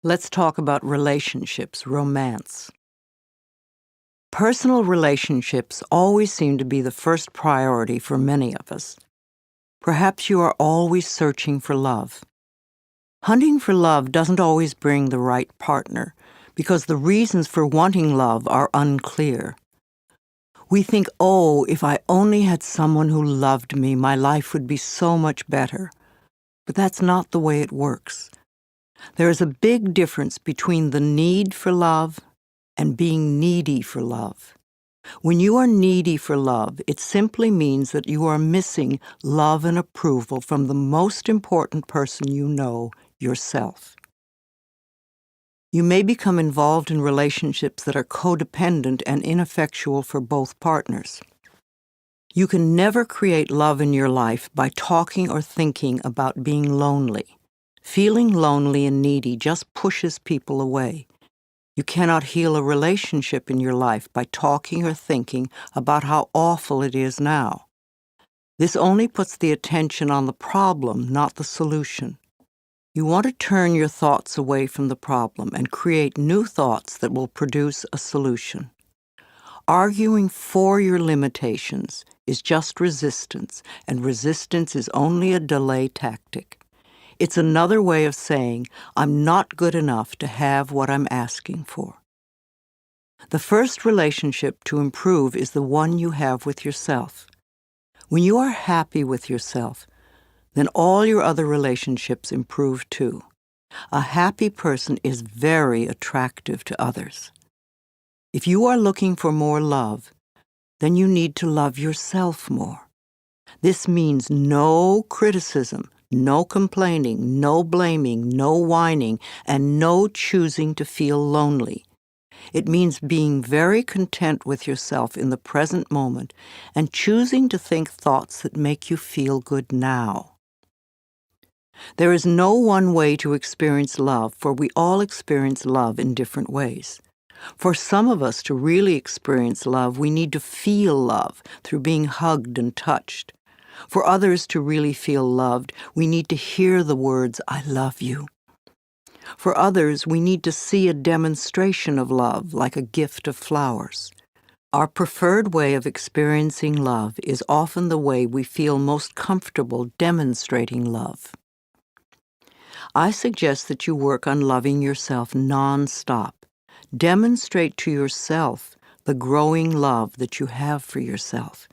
Let's talk about relationships, romance. Personal relationships always seem to be the first priority for many of us. Perhaps you are always searching for love. Hunting for love doesn't always bring the right partner because the reasons for wanting love are unclear. We think, oh, if I only had someone who loved me, my life would be so much better. But that's not the way it works. There is a big difference between the need for love and being needy for love. When you are needy for love, it simply means that you are missing love and approval from the most important person you know, yourself. You may become involved in relationships that are codependent and ineffectual for both partners. You can never create love in your life by talking or thinking about being lonely. Feeling lonely and needy just pushes people away. You cannot heal a relationship in your life by talking or thinking about how awful it is now. This only puts the attention on the problem, not the solution. You want to turn your thoughts away from the problem and create new thoughts that will produce a solution. Arguing for your limitations is just resistance, and resistance is only a delay tactic. It's another way of saying, I'm not good enough to have what I'm asking for. The first relationship to improve is the one you have with yourself. When you are happy with yourself, then all your other relationships improve too. A happy person is very attractive to others. If you are looking for more love, then you need to love yourself more. This means no criticism, no complaining, no blaming, no whining, and no choosing to feel lonely. It means being very content with yourself in the present moment and choosing to think thoughts that make you feel good now. There is no one way to experience love, for we all experience love in different ways. For some of us to really experience love, we need to feel love through being hugged and touched. For others to really feel loved, we need to hear the words, I love you. For others, we need to see a demonstration of love, like a gift of flowers. Our preferred way of experiencing love is often the way we feel most comfortable demonstrating love. I suggest that you work on loving yourself non-stop. Demonstrate to yourself the growing love that you have for yourself.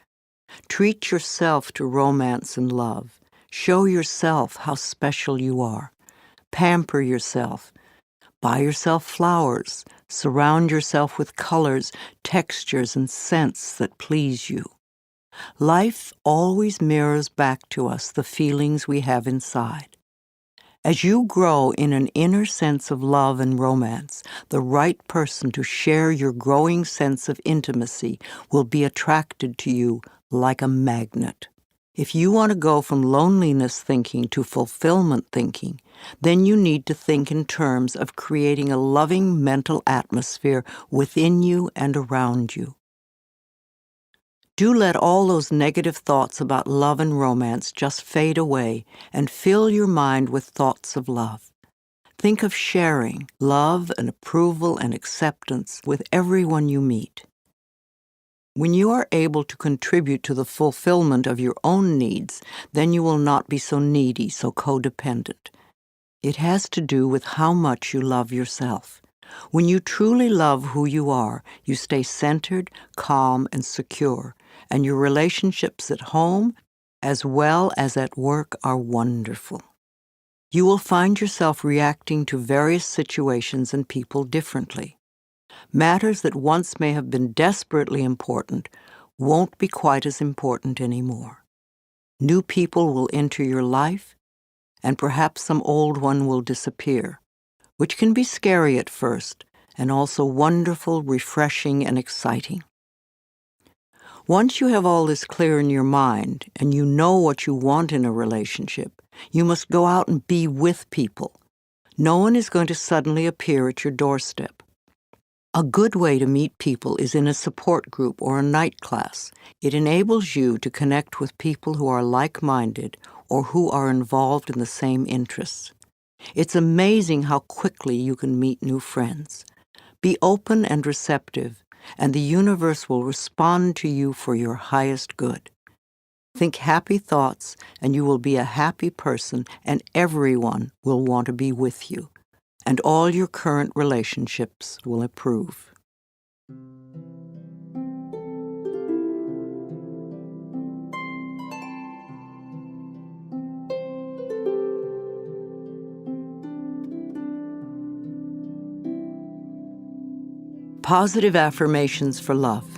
Treat yourself to romance and love. Show yourself how special you are. Pamper yourself. Buy yourself flowers. Surround yourself with colors, textures, and scents that please you. Life always mirrors back to us the feelings we have inside. As you grow in an inner sense of love and romance, the right person to share your growing sense of intimacy will be attracted to you like a magnet. If you want to go from loneliness thinking to fulfillment thinking, then you need to think in terms of creating a loving mental atmosphere within you and around you. Do let all those negative thoughts about love and romance just fade away and fill your mind with thoughts of love. Think of sharing love and approval and acceptance with everyone you meet. When you are able to contribute to the fulfillment of your own needs, then you will not be so needy, so codependent. It has to do with how much you love yourself. When you truly love who you are, you stay centered, calm, and secure, and your relationships at home, as well as at work, are wonderful. You will find yourself reacting to various situations and people differently. Matters that once may have been desperately important won't be quite as important anymore. New people will enter your life, and perhaps some old one will disappear, which can be scary at first, and also wonderful, refreshing, and exciting. Once you have all this clear in your mind, and you know what you want in a relationship, you must go out and be with people. No one is going to suddenly appear at your doorstep. A good way to meet people is in a support group or a night class. It enables you to connect with people who are like-minded or who are involved in the same interests. It's amazing how quickly you can meet new friends. Be open and receptive, and the universe will respond to you for your highest good. Think happy thoughts, and you will be a happy person, and everyone will want to be with you, and all your current relationships will improve. Positive affirmations for love.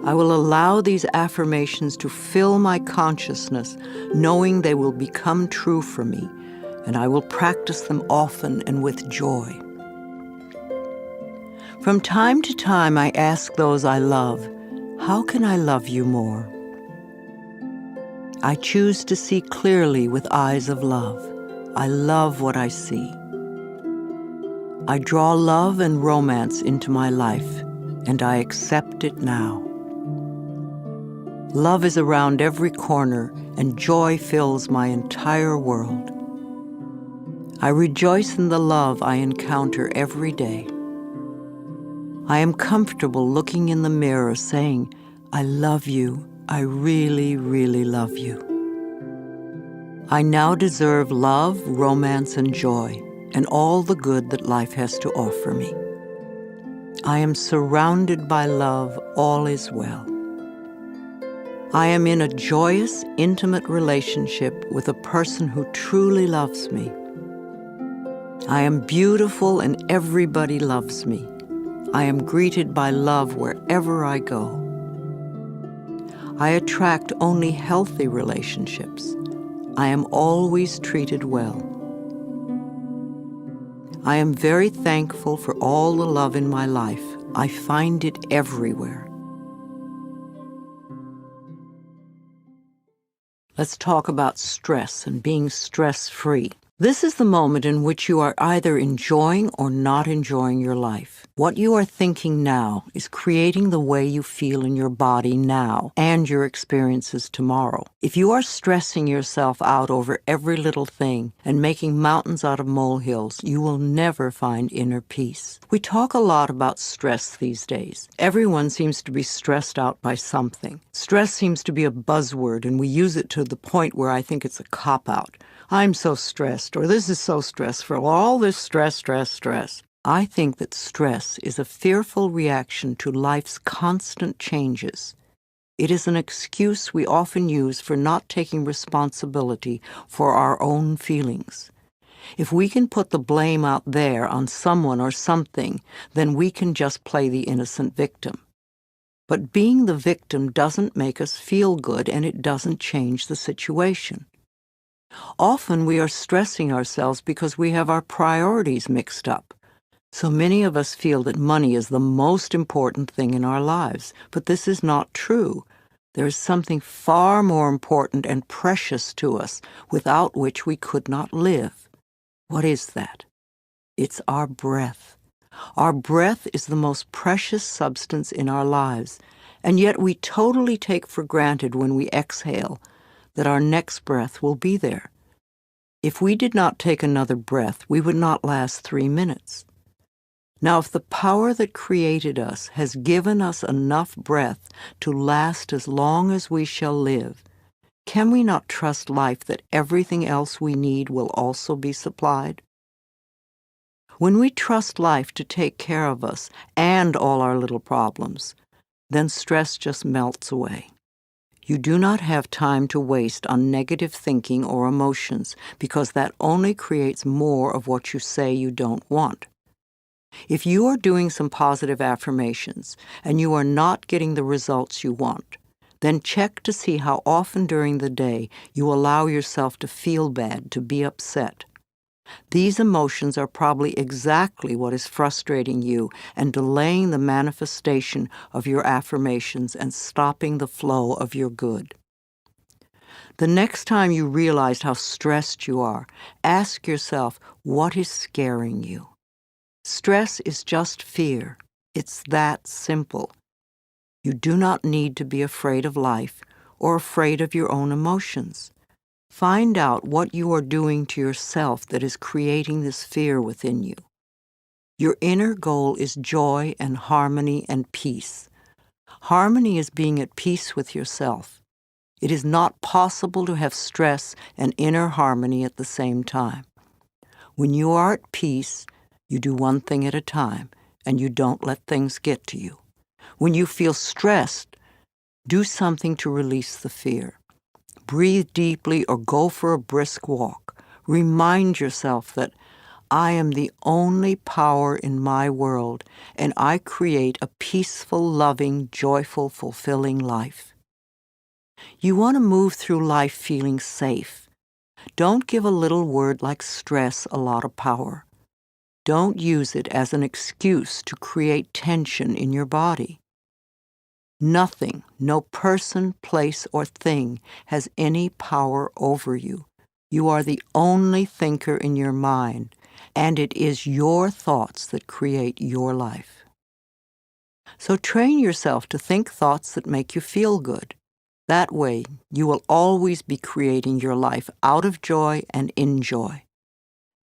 I will allow these affirmations to fill my consciousness, knowing they will become true for me, and I will practice them often and with joy. From time to time, I ask those I love, how can I love you more? I choose to see clearly with eyes of love. I love what I see. I draw love and romance into my life, and I accept it now. Love is around every corner, and joy fills my entire world. I rejoice in the love I encounter every day. I am comfortable looking in the mirror saying, I love you. I really, really love you. I now deserve love, romance, and joy, and all the good that life has to offer me. I am surrounded by love. All is well. I am in a joyous, intimate relationship with a person who truly loves me. I am beautiful and everybody loves me. I am greeted by love wherever I go. I attract only healthy relationships. I am always treated well. I am very thankful for all the love in my life. I find it everywhere. Let's talk about stress and being stress-free. This is the moment in which you are either enjoying or not enjoying your life. What you are thinking now is creating the way you feel in your body now and your experiences tomorrow. If you are stressing yourself out over every little thing and making mountains out of molehills, you will never find inner peace. We talk a lot about stress these days. Everyone seems to be stressed out by something. Stress seems to be a buzzword, and we use it to the point where I think it's a cop-out. I'm so stressed, or this is so stressful, all this stress, stress, stress. I think that stress is a fearful reaction to life's constant changes. It is an excuse we often use for not taking responsibility for our own feelings. If we can put the blame out there on someone or something, then we can just play the innocent victim. But being the victim doesn't make us feel good, and it doesn't change the situation. Often we are stressing ourselves because we have our priorities mixed up. So many of us feel that money is the most important thing in our lives, but this is not true. There is something far more important and precious to us, without which we could not live. What is that? It's our breath. Our breath is the most precious substance in our lives, and yet we totally take for granted when we exhale that our next breath will be there. If we did not take another breath, we would not last 3 minutes. Now, if the power that created us has given us enough breath to last as long as we shall live, can we not trust life that everything else we need will also be supplied? When we trust life to take care of us and all our little problems, then stress just melts away. You do not have time to waste on negative thinking or emotions, because that only creates more of what you say you don't want. If you are doing some positive affirmations and you are not getting the results you want, then check to see how often during the day you allow yourself to feel bad, to be upset. These emotions are probably exactly what is frustrating you and delaying the manifestation of your affirmations and stopping the flow of your good. The next time you realize how stressed you are, ask yourself, what is scaring you? Stress is just fear. It's that simple. You do not need to be afraid of life or afraid of your own emotions. Find out what you are doing to yourself that is creating this fear within you. Your inner goal is joy and harmony and peace. Harmony is being at peace with yourself. It is not possible to have stress and inner harmony at the same time. When you are at peace, you do one thing at a time, and you don't let things get to you. When you feel stressed, do something to release the fear. Breathe deeply or go for a brisk walk. Remind yourself that I am the only power in my world, and I create a peaceful, loving, joyful, fulfilling life. You want to move through life feeling safe. Don't give a little word like stress a lot of power. Don't use it as an excuse to create tension in your body. Nothing, no person, place, or thing has any power over you. You are the only thinker in your mind, and it is your thoughts that create your life. So train yourself to think thoughts that make you feel good. That way, you will always be creating your life out of joy and in joy.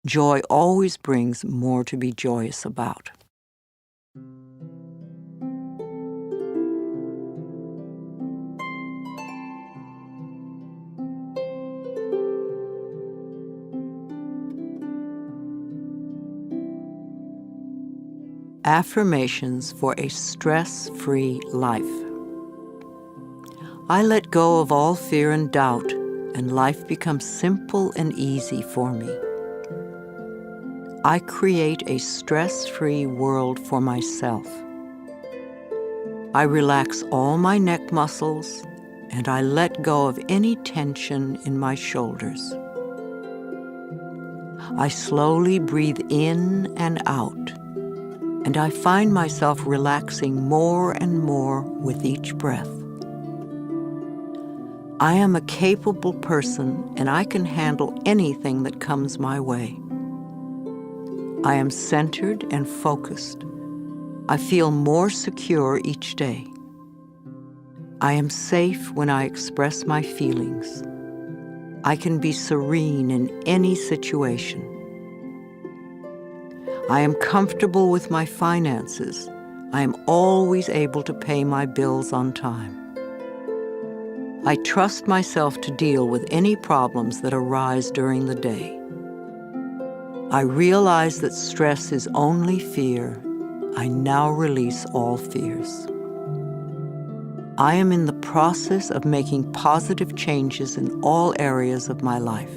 Joy always brings more to be joyous about. Affirmations for a stress-free life. I let go of all fear and doubt, and life becomes simple and easy for me. I create a stress-free world for myself. I relax all my neck muscles, and I let go of any tension in my shoulders. I slowly breathe in and out, and I find myself relaxing more and more with each breath. I am a capable person, and I can handle anything that comes my way. I am centered and focused. I feel more secure each day. I am safe when I express my feelings. I can be serene in any situation. I am comfortable with my finances. I am always able to pay my bills on time. I trust myself to deal with any problems that arise during the day. I realize that stress is only fear. I now release all fears. I am in the process of making positive changes in all areas of my life.